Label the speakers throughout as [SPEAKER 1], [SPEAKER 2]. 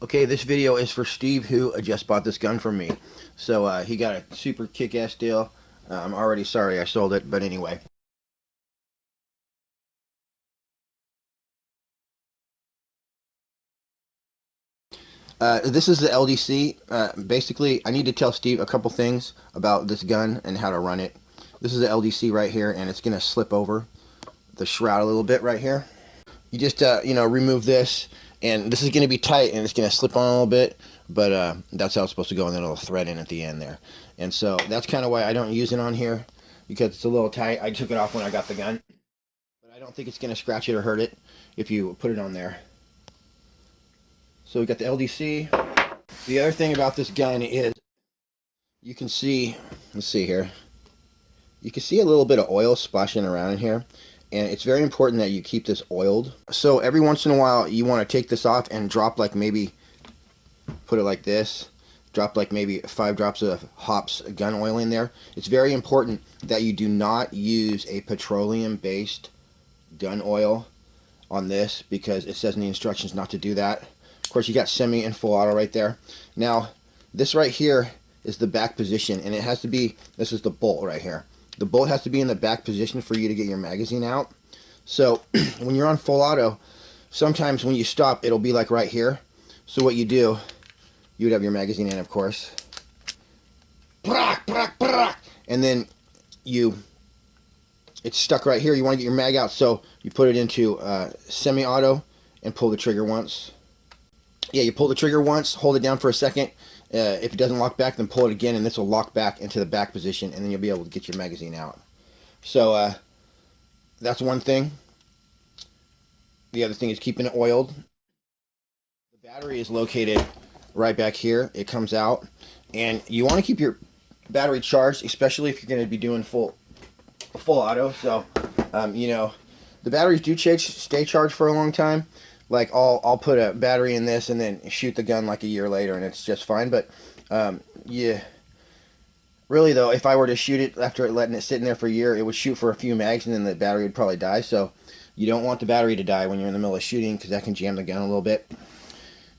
[SPEAKER 1] Okay, this video is for Steve, who just bought this gun from me. So he got a super kick-ass deal. I'm already sorry I sold it, but anyway. This is the LDC. Basically, I need to tell Steve a couple things about this gun and how to run it. This is the LDC right here, and it's going to slip over the shroud a little bit right here. You just, remove this, and this is going to be tight, and it's going to slip on a little bit, but that's how it's supposed to go, and then it'll thread in at the end there. And so that's kind of why I don't use it on here, because it's a little tight. I took it off when I got the gun, but I don't think it's going to scratch it or hurt it if you put it on there. So we got the LDC. The other thing about this gun is you can see, let's see here, you can see a little bit of oil splashing around in here, and it's very important that you keep this oiled. So every once in a while you want to take this off and drop, like, maybe put it like this, drop like maybe 5 drops of Hops gun oil in there. It's very important that you do not use a petroleum based gun oil on this, because it says in the instructions not to do that. Of course, you got Semi and Full Auto right there. Now, this right here is the back position, and it has to be, this is the bolt right here. The bolt has to be in the back position for you to get your magazine out. So, when you're on Full Auto, sometimes when you stop, it'll be like right here. So what you do, you would have your magazine in, of course. And then it's stuck right here. You want to get your mag out, so you put it into Semi-Auto and pull the trigger once. Yeah, you pull the trigger once, hold it down for a second. If it doesn't lock back, then pull it again, and this will lock back into the back position, and then you'll be able to get your magazine out. So that's one thing. The other thing is keeping it oiled. The battery is located right back here. It comes out, and you want to keep your battery charged, especially if you're going to be doing full auto. So the batteries do stay charged for a long time. Like, I'll put a battery in this and then shoot the gun like a year later, and it's just fine. But yeah, really though, if I were to shoot it after letting it sit in there for a year, it would shoot for a few mags, and then the battery would probably die. So you don't want the battery to die when you're in the middle of shooting, because that can jam the gun a little bit.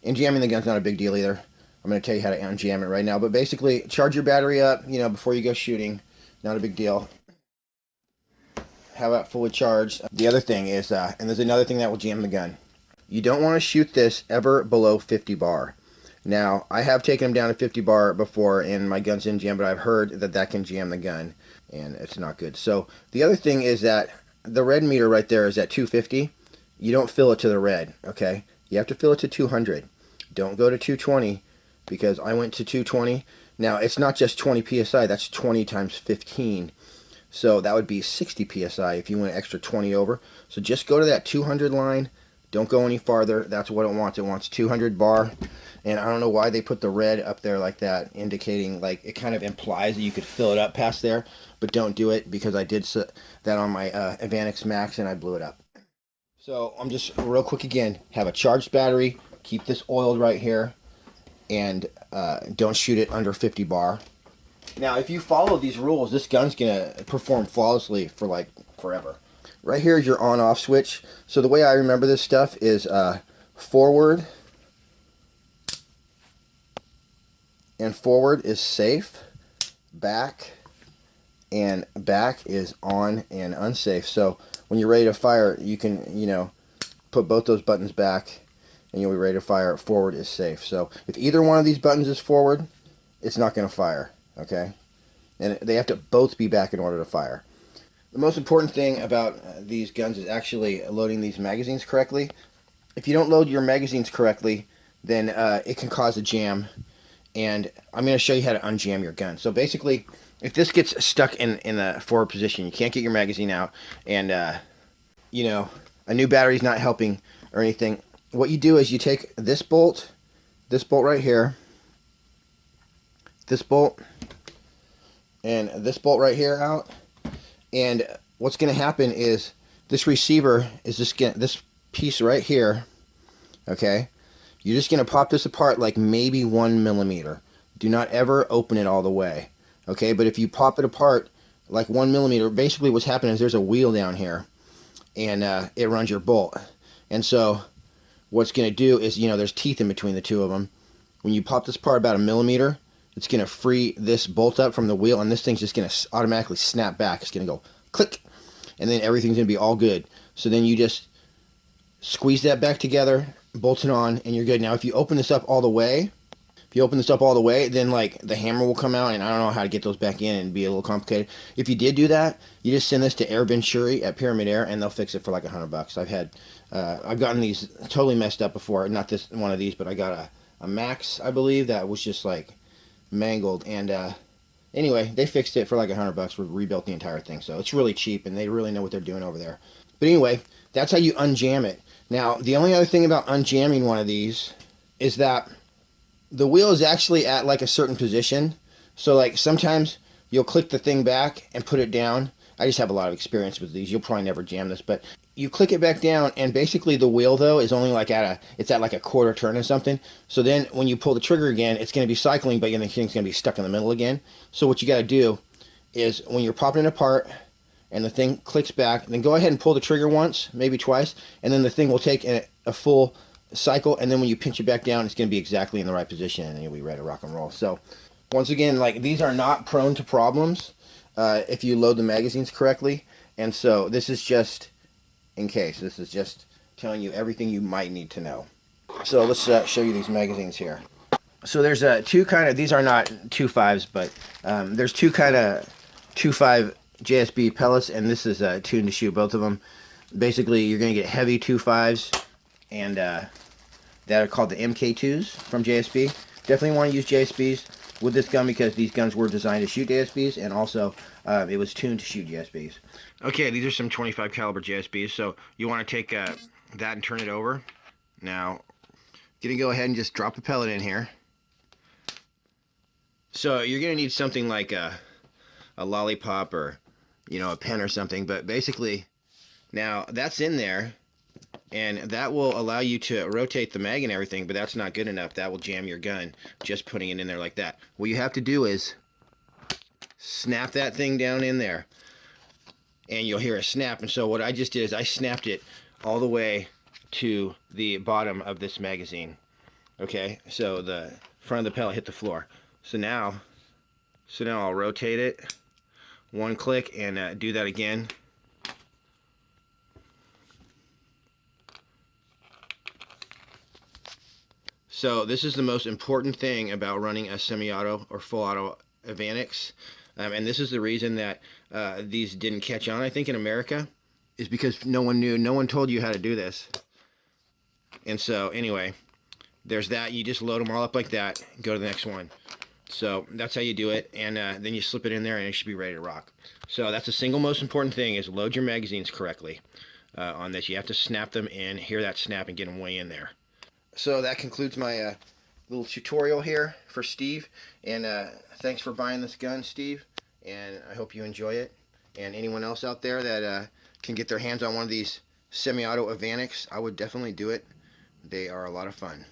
[SPEAKER 1] And jamming the gun's not a big deal either. I'm going to tell you how to unjam it right now. But basically, charge your battery up, before you go shooting. Not a big deal. Have it fully charged. The other thing is, and there's another thing that will jam the gun. You don't want to shoot this ever below 50 bar. Now, I have taken them down to 50 bar before, and my gun's in jam, but I've heard that can jam the gun, and it's not good. So the other thing is that the red meter right there is at 250. You don't fill it to the red, okay? You have to fill it to 200. Don't go to 220, because I went to 220. Now, it's not just 20 psi, that's 20 times 15. So that would be 60 psi if you went extra 20 over. So just go to that 200 line. Don't go any farther. That's what it wants. It wants 200 bar. And I don't know why they put the red up there like that, indicating, like, it kind of implies that you could fill it up past there. But don't do it, because I did that on my Evanix Max, and I blew it up. So I'm just real quick again. Have a charged battery. Keep this oiled right here. And don't shoot it under 50 bar. Now, if you follow these rules, this gun's going to perform flawlessly for, like, forever. Right here is your on-off switch. So the way I remember this stuff is forward, and forward is safe, back, and back is on and unsafe. So when you're ready to fire, you can, put both those buttons back, and you'll be ready to fire. Forward is safe. So if either one of these buttons is forward, it's not going to fire, okay? And they have to both be back in order to fire. The most important thing about these guns is actually loading these magazines correctly. If you don't load your magazines correctly, then it can cause a jam. And I'm going to show you how to unjam your gun. So basically, if this gets stuck in the forward position, you can't get your magazine out, and a new battery's not helping or anything, what you do is you take this bolt right here, this bolt, and this bolt right here out. And what's going to happen is this receiver is just this piece right here, okay? You're just going to pop this apart like maybe 1 millimeter. Do not ever open it all the way, okay? But if you pop it apart like 1 millimeter, basically what's happening is there's a wheel down here, and it runs your bolt. And so what's going to do is, there's teeth in between the two of them. When you pop this part about 1 millimeter, it's going to free this bolt up from the wheel, and this thing's just going to automatically snap back. It's going to go click, and then everything's going to be all good. So then you just squeeze that back together, bolt it on, and you're good. Now, if you open this up all the way, then like the hammer will come out, and I don't know how to get those back in, and be a little complicated. If you did do that, you just send this to Air Venturi at Pyramid Air, and they'll fix it for like $100. I've gotten these totally messed up before. Not this one of these, but I got a Max, I believe, that was just like mangled, and anyway, they fixed it for like $100. Rebuilt the entire thing, so it's really cheap, and they really know what they're doing over there. But anyway, that's how you unjam it. Now, the only other thing about unjamming one of these is that the wheel is actually at like a certain position. So like sometimes you'll click the thing back and put it down. I just have a lot of experience with these. You'll probably never jam this, but you click it back down, and basically the wheel though is only like it's at like a quarter turn or something. So then when you pull the trigger again, it's going to be cycling, but the thing's going to be stuck in the middle again. So what you got to do is when you're popping it apart and the thing clicks back, then go ahead and pull the trigger once, maybe twice, and then the thing will take a full cycle, and then when you pinch it back down, it's going to be exactly in the right position, and you'll be ready to rock and roll. So once again, like, these are not prone to problems if you load the magazines correctly, and so this is just in case. This is just telling you everything you might need to know. So let's show you these magazines here. So there's two kind of, these are not 2.5s, but there's two kind of 2.5 JSB pellets, and this is tuned to shoot both of them. Basically, you're going to get heavy 2.5s, and that are called the MK2s from JSB. Definitely want to use JSBs with this gun because these guns were designed to shoot JSBs, and also it was tuned to shoot JSBs. Okay, these are some 25 caliber JSBs, so you want to take that and turn it over. Now, gonna go ahead and just drop a pellet in here. So you're gonna need something like a lollipop or a pen or something, but basically now that's in there, and that will allow you to rotate the mag and everything, but that's not good enough. That will jam your gun, just putting it in there like that. What you have to do is snap that thing down in there, and you'll hear a snap. And so what I just did is I snapped it all the way to the bottom of this magazine. Okay, so the front of the pellet hit the floor. So now I'll rotate it, one click, and do that again. So this is the most important thing about running a semi-auto or full-auto Evanix, and this is the reason that these didn't catch on, I think, in America, is because no one told you how to do this. And so anyway, there's that. You just load them all up like that, go to the next one. So that's how you do it, and then you slip it in there, and it should be ready to rock. So that's the single most important thing, is load your magazines correctly on this. You have to snap them in, hear that snap, and get them way in there. So that concludes my little tutorial here for Steve, and thanks for buying this gun, Steve, and I hope you enjoy it. And anyone else out there that can get their hands on one of these semi-auto Evanix, I would definitely do it. They are a lot of fun.